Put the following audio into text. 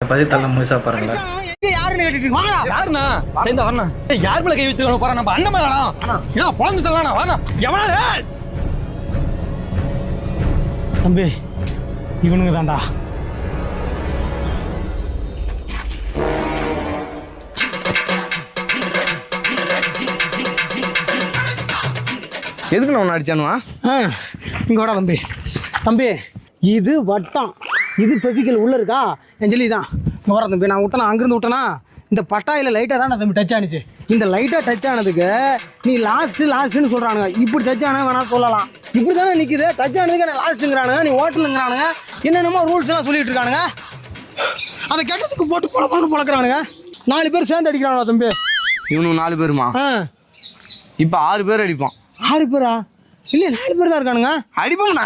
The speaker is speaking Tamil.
பதித்தள்ள முழுசா பாருங்க. யாருன்னு கேட்டுட்டு வாடா. யாருண்ணா? இந்த வரண்ணா. யார் மேல கை வச்சிருக்கானோ பாரு. நம்ம அண்ணன் மேலடா. ஏன்னா பொளந்து தள்ளனா வாடா. எவனா டேய்? தம்பி இவனுங்க தான்டா. எதுக்கு நான் அடிச்சானுவா? இங்க வாடா தம்பி. தம்பி இது வட்டம், இது ஃபெவிக்கல் உள்ள இருக்கா அஞ்சலி தான். இங்க வர தம்பி, நான் விட்டனா அங்கிருந்து விட்டனா இந்த பட்டாயில் லைட்டாக தான் தம்பி டச் ஆனிச்சு. இந்த லைட்டாக டச் ஆனதுக்கு நீ லாஸ்ட்டுன்னு சொல்கிறானுங்க. இப்படி டச் ஆனா வேணா சொல்லலாம். இப்படி தானே நிற்குது. டச் ஆனதுக்கு நான் லாஸ்ட்டுங்கிறானுங்க, நீ ஓட்டலுங்கிறானுங்க, என்னென்னமோ ரூல்ஸ் எல்லாம் சொல்லிட்டு இருக்கானுங்க. அதை கெட்டதுக்கு போட்டு பொழக்கிறானுங்க. 4 பேர் சேர்ந்து அடிக்கிறானுங்க தம்பி. இவனுக்கு 4 பேருமா? இப்போ 6 பேர் அடிப்பான். 6 பேரா? இல்லையா 4 பேர் தான் இருக்கானுங்க. அடிப்போம்.